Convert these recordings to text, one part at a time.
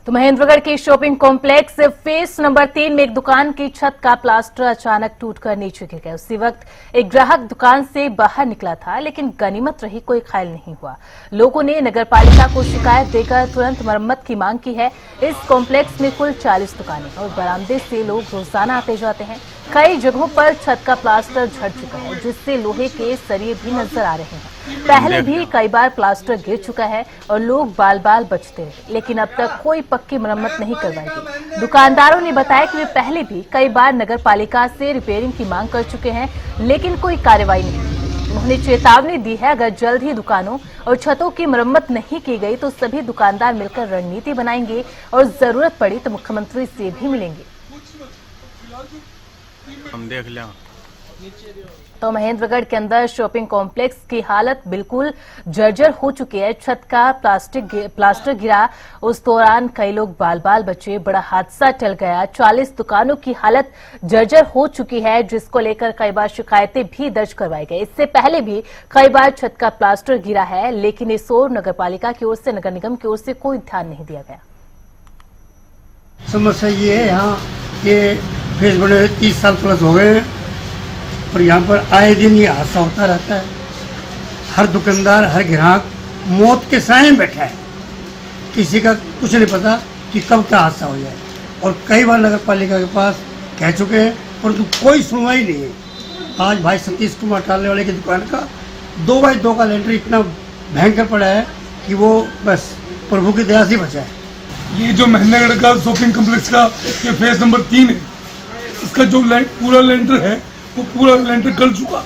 तो महेंद्रगढ़ के shopping complex face number 3 में एक दुकान की छत का प्लास्टर अचानक टूटकर नीचे गिर गया। उसी वक्त एक ग्राहक दुकान से बाहर निकला था, लेकिन गनीमत रही, कोई घायल नहीं हुआ। लोगों ने नगरपालिका को शिकायत देकर तुरंत मरम्मत की मांग की है। इस कॉम्प्लेक्स में कुल 40 दुकानें और बरामदे से लोग रोजाना आते जाते हैं। कई जगहों पर छत का प्लास्टर झड़ चुका है, जिससे लोहे के सरिये भी नजर आ रहे हैं। पहले भी कई बार प्लास्टर गिर चुका है और लोग बाल बाल बचते रहे, लेकिन अब तक कोई पक्की मरम्मत नहीं करवाई गई। दुकानदारों ने बताया कि वे पहले भी कई बार नगर पालिका से रिपेयरिंग की मांग कर चुके हैं, लेकिन कोई कार्रवाई नहीं हुई। उन्होंने चेतावनी दी है, अगर जल्द ही दुकानों और छतों की मरम्मत नहीं की गई तो सभी दुकानदार मिलकर रणनीति बनाएंगे और जरूरत पड़ी तो मुख्यमंत्री से भी मिलेंगे। हम देख लें। तो महेंद्रगढ़ के अंदर शॉपिंग कॉम्प्लेक्स की हालत बिल्कुल जर्जर हो चुकी है। छत का प्लास्टर गिरा, उस दौरान कई लोग बाल बाल बचे, बड़ा हादसा टल गया। 40 दुकानों की हालत जर्जर हो चुकी है, जिसको लेकर कई बार शिकायतें भी दर्ज करवाई गई। इससे पहले भी कई बार छत का प्लास्टर गिरा है, लेकिन इस ओर नगरपालिका की ओर से, नगर निगम की ओर से कोई ध्यान नहीं दिया गया। समस्या ये है, यहाँ ये फेस बने हुए 30 साल प्लस हो गए हैं और यहाँ पर आए दिन ये हादसा होता रहता है। हर दुकानदार, हर ग्राहक मौत के साए में बैठा है, किसी का कुछ नहीं पता कि कब क्या हादसा हो जाए। और कई बार नगर पालिका के पास कह चुके हैं, परंतु कोई सुनवाई नहीं है। आज भाई सतीश कुमार टालने वाले की दुकान का 2x2 का लेंटर इतना भयंकर पड़ा है कि वो बस प्रभु की दया से बचा है। ये जो महेंद्रगढ़ का शॉपिंग कॉम्प्लेक्स का ये फेज नंबर 3 है, इसका जो पूरा लेंटर है वो पूरा लेंटर गल चुका,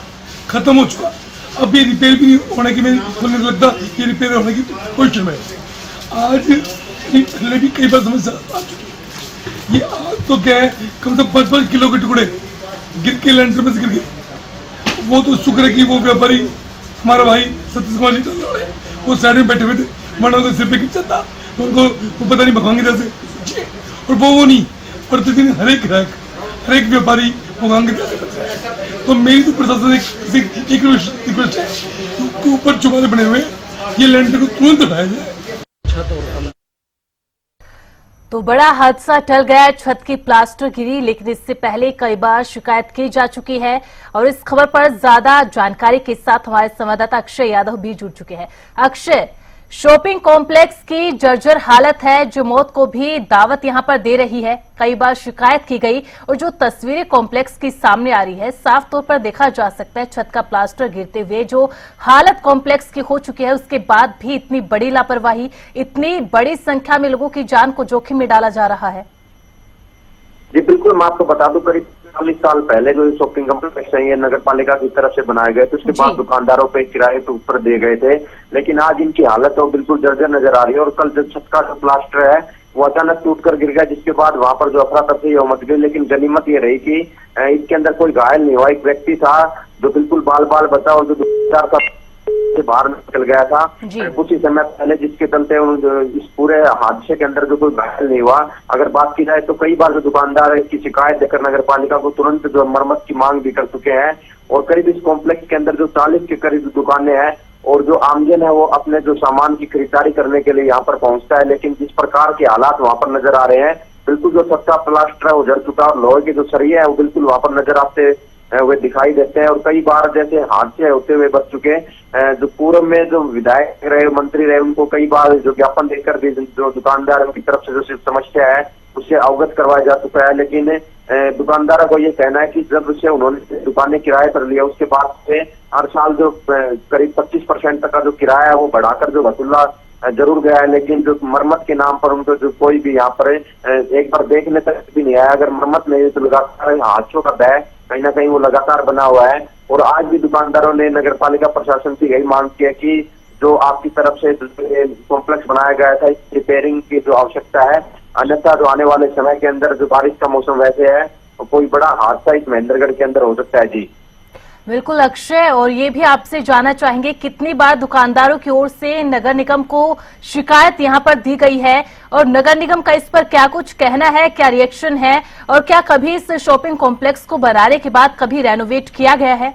खत्म हो चुका। अब ये रिपेयर भी नहीं होने की, मुझे लगता ये रिपेयर होने की क्वेश्चन में। आज पहले भी कई बार समस्या आ चुकी है। ये आज तो क्या है, कम से कम 5-5 किलो के टुकड़े गिर के लेंटर में से गिर गए। वो तो शुक्र है कि वो व्यापारी हमारा भाई सतीश कुमार जी टालने, वो साइड में बैठे हुए थे, वरना तो सिर पे गिर जाता, उनको वो पता नहीं भगवान की तरह से। और वो नहीं, प्रतिदिन हर एक ग्राहक, हर एक व्यापारी भगवान की तरह से बच रहा है। तो मेरी तो प्रशासन एक रिक्वेस्ट है कि ऊपर चुबारे बने हुए ये लेंटर को तुरंत हटाया जाए। तो बड़ा हादसा टल गया, छत की प्लास्टर गिरी, लेकिन इससे पहले कई बार शिकायत की जा चुकी है। और इस खबर पर ज्यादा जानकारी के साथ हमारे संवाददाता अक्षय यादव भी जुड़ चुके हैं। अक्षय, शॉपिंग कॉम्प्लेक्स की जर्जर हालत है, जो मौत को भी दावत यहां पर दे रही है। कई बार शिकायत की गई और जो तस्वीरें कॉम्प्लेक्स की सामने आ रही है, साफ तौर पर देखा जा सकता है छत का प्लास्टर गिरते हुए जो हालत कॉम्प्लेक्स की हो चुकी है, उसके बाद भी इतनी बड़ी लापरवाही, इतनी बड़ी संख्या में लोगों की जान को जोखिम में डाला जा रहा है। जी बिल्कुल, मैं आपको बता दूं, करीब 40 साल पहले जो शॉपिंग कॉम्प्लेक्स है ये नगर पालिका की तरफ से बनाए गए थे। उसके बाद दुकानदारों पे किराए पे ऊपर दिए गए थे, लेकिन आज इनकी हालत तो बिल्कुल जर्जर नजर आ रही है। और कल जो छत का जो प्लास्टर है वो अचानक टूटकर गिर गया, जिसके बाद वहां पर जो अफरा तफरी मच गई। लेकिन गनीमत ये रही कि इसके अंदर कोई घायल नहीं हुआ। एक व्यक्ति था जो बिल्कुल बाल बाल बचा और जो दुकानदार था से बाहर निकल गया था कुछ ही समय पहले, जिसके चलते इस पूरे हादसे के अंदर जो कोई घायल नहीं हुआ। अगर बात की जाए तो कई बार जो दुकानदार है इसकी शिकायत देकर नगर पालिका को तुरंत जो मरम्मत की मांग भी कर चुके हैं। और करीब इस कॉम्प्लेक्स के अंदर जो 40 के करीब दुकानें हैं और जो आमजन है वो अपने जो सामान की खरीदारी करने के लिए यहाँ पर पहुंचता है। लेकिन जिस प्रकार के हालात वहां पर नजर आ रहे हैं, बिल्कुल जो छत का प्लास्टर है वो जड़ चुका और लोहे के जो सरिये है वो बिल्कुल वहां पर नजर आते वे दिखाई देते हैं। और कई बार जैसे हादसे होते हुए बच चुके, जो पूर्व में जो विधायक रहे, मंत्री रहे, उनको कई बार जो ज्ञापन देकर भी जो दुकानदार की तरफ से जो समस्या है उससे अवगत करवाया जा चुका है। लेकिन दुकानदारों को ये कहना है कि जब से उन्होंने दुकानें किराए पर लिया उसके बाद से हर साल जो करीब 25% तक का जो किराया है वो बढ़ाकर जो वसूला जरूर गया है। लेकिन जो मरम्मत के नाम पर उनको जो कोई भी यहाँ पर एक बार देखने तक भी नहीं आया। अगर मरम्मत नहीं हुई तो लगातार हादसों का भय कहीं ना कहीं वो लगातार बना हुआ है। और आज भी दुकानदारों ने नगर पालिका प्रशासन से यही मांग की है कि जो आपकी तरफ से कॉम्प्लेक्स बनाया गया था, इस रिपेयरिंग की जो आवश्यकता है, अन्यथा जो आने वाले समय के अंदर जो बारिश का मौसम वैसे है तो कोई बड़ा हादसा इस महेंद्रगढ़ के अंदर हो सकता है। जी बिल्कुल अक्षय, और ये भी आपसे जानना चाहेंगे कितनी बार दुकानदारों की ओर से नगर निगम को शिकायत यहाँ पर दी गई है और नगर निगम का इस पर क्या कुछ कहना है, क्या रिएक्शन है, और क्या कभी इस शॉपिंग कॉम्प्लेक्स को बनाने के बाद कभी रेनोवेट किया गया है?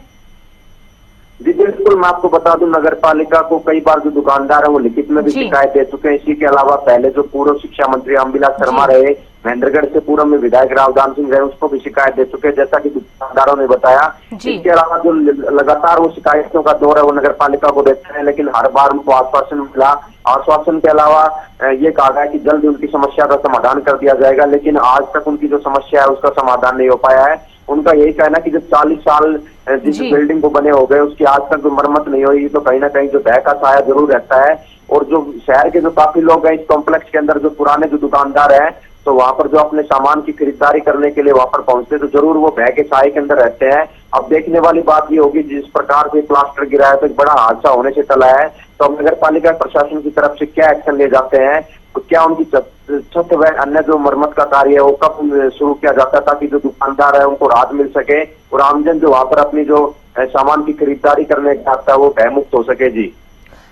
जी बिल्कुल, मैं आपको बता दूं, नगर पालिका को कई बार जो दुकानदार है वो लिखित में भी जी। शिकायत दे चुके हैं। इसी के अलावा पहले जो पूर्व शिक्षा मंत्री रामविलास शर्मा जी। रहे, महेंद्रगढ़ से पूर्व में विधायक रावदान सिंह रहे, उसको भी शिकायत दे चुके हैं, जैसा कि दुकानदारों ने बताया। जी। इसके अलावा जो लगातार वो शिकायतों का दौर है वो नगर पालिका को देते हैं, लेकिन हर बार उनको आश्वासन मिला। आश्वासन के अलावा ये कहा गया कि जल्द उनकी समस्या का समाधान कर दिया जाएगा, लेकिन आज तक उनकी जो समस्या है उसका समाधान नहीं हो पाया है। उनका यही कहना है कि जब 40 साल जिस जी। बिल्डिंग को बने हो गए उसकी आज तक जो मरम्मत नहीं हुई, तो कहीं ना कहीं जो भय का साया जरूर रहता है। और जो शहर के जो काफी लोग हैं इस कॉम्प्लेक्स के अंदर, जो पुराने जो दुकानदार हैं, तो वहां पर जो अपने सामान की खरीदारी करने के लिए वहां पर पहुंचते तो जरूर वो भय के साए के अंदर रहते हैं। अब देखने वाली बात ये होगी, जिस प्रकार से प्लास्टर गिरा है तो एक बड़ा हादसा होने से टला है, तो नगर पालिका प्रशासन की तरफ से क्या एक्शन लिए जाते हैं, तो क्या उनकी छत व अन्य जो मरम्मत का कार्य है वो कब शुरू किया जाता है, ताकि जो दुकानदार है उनको राहत मिल सके और आमजन जो वहां पर अपनी जो सामान की खरीदारी करने जाता है वो भयमुक्त हो सके। जी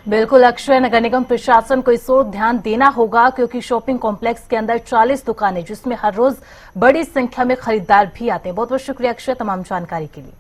बिल्कुल अक्षय, नगर निगम प्रशासन को इस ओर ध्यान देना होगा, क्योंकि शॉपिंग कॉम्प्लेक्स के अंदर 40 दुकानें, जिसमें हर रोज बड़ी संख्या में खरीदार भी आते हैं। बहुत बहुत शुक्रिया अक्षय तमाम जानकारी के लिए।